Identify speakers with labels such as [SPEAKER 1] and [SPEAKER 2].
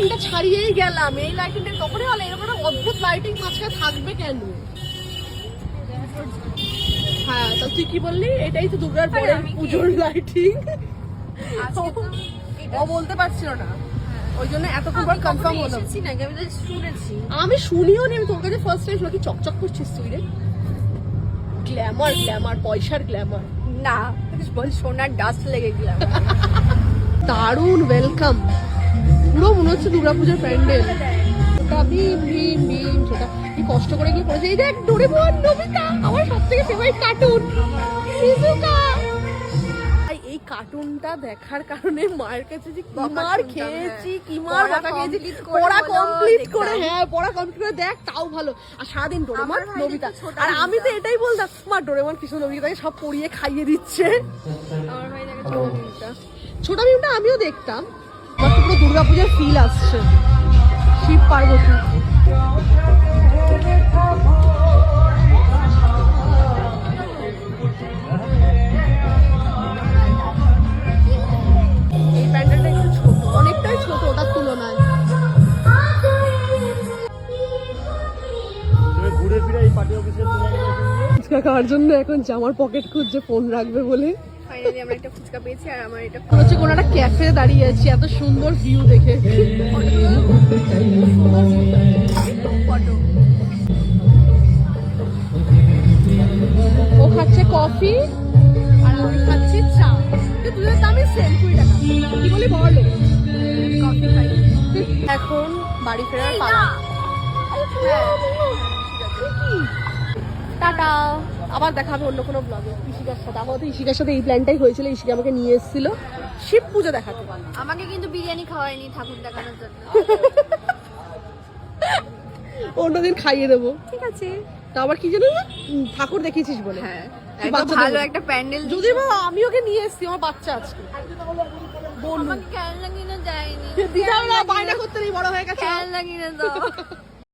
[SPEAKER 1] এটা ছাড়িয়েই গেলাম, এই লাইটিংটা তখনই হলো এরকম একটা অদ্ভুত লাইটিং মাঝখানে থাকবে কেন? হ্যাঁ, তো তুই কি বললি? এটাই তো দুর্গার পরে পুজোর লাইটিং। ও বলতে পারছিল না, ওই জন্য এতক্ষণ পর কনফার্ম হলো। আমি শুনিও নি, আমি তোর কাছে ফার্স্ট টাইম শুনলাম। কি চকচক করছিস তুই রে? গ্ল্যামার গ্ল্যামার, পয়সার গ্ল্যামার
[SPEAKER 2] না, বল সোনার ডাস্ট লেগে গেলাম।
[SPEAKER 1] দারুণ ওয়েলকাম, পুরো মনে হচ্ছে দুর্গাপূজার প্যান্ডেল। ওটা ভীম ভীম ভীম, সেটা কি কষ্ট করে গিয়ে পড়েছে। এই দেখ ডোরেমন, নোবিতা, আমার সবথেকে ফেভারিট কার্টুন শিজুকা। এই কার্টুনটা দেখার কারণে মায়ের কাছে যে কি মার খেয়েছি, কি মার বকা খেয়েছি। পড়া কমপ্লিট করে, হ্যাঁ পড়া কমপ্লিট করে দেখ তাও ভালো। আর সারাদিন ডোরেমন নোবিতা, আর আমি তো এটাই বলতাম মা ডোরেমন কৃষ্ণ নোবিতাকে সব পড়িয়ে খাইয়ে দিচ্ছে।
[SPEAKER 2] আমার ভাই দেখে
[SPEAKER 1] ছোট ভীমটা আমিও দেখতাম, আমার তো পুরো দুর্গাপূজার ফিল আসছে। শিব পার্বতী, এই প্যান্ডেলটা একটু ছোট, অনেকটাই ছোট ওটার তুলনায়। ফুচকা খাওয়ার জন্য এখন জামার পকেট খুঁজছে ফোন রাখবে বলে।
[SPEAKER 2] ফাইনালি আমরা একটা ফুচকা পেয়েছি, আর আমার এটা
[SPEAKER 1] হচ্ছে কোনো একটা ক্যাফে দাঁড়িয়ে আছি, এত সুন্দর ভিউ দেখে।
[SPEAKER 2] ফটো।
[SPEAKER 1] ও খাচ্ছে কফি আর আমি খাচ্ছি চা, দুধের দামই সেম 20 টাকা। কি বলি বল,
[SPEAKER 2] কফি খাই।
[SPEAKER 1] এখন বাড়ি ফেরার পালা। টাটা, আবার দেখা হবে অন্য কোনো ব্লগে ইশিকার সাথে। আমাদের ইশিকার সাথে এই প্ল্যানটাই হয়েছিল, ইশিকা আমাকে নিয়ে এসেছিল শিব পুজো দেখাতে।
[SPEAKER 2] আমাকে কিন্তু বিরিয়ানি খাওয়ায়নি ঠাকুর দেখানোর জন্য।
[SPEAKER 1] অন্যদিন খাইয়ে দেবো,
[SPEAKER 2] ঠিক আছে।
[SPEAKER 1] তা আবার কি জানো না, ঠাকুর দেখিয়েছিস বলে।
[SPEAKER 2] হ্যাঁ, একদম ভালো একটা প্যান্ডেল।
[SPEAKER 1] যদি বা আমি ওকে নিয়ে এসেছি, আমার বাচ্চা আছে।
[SPEAKER 2] আমাকে কেন লাগিয়ে যায়নি,
[SPEAKER 1] দিদা বায়না করতে নেই, বড় হয়ে গেছে।
[SPEAKER 2] কেন লাগিয়ে দাও।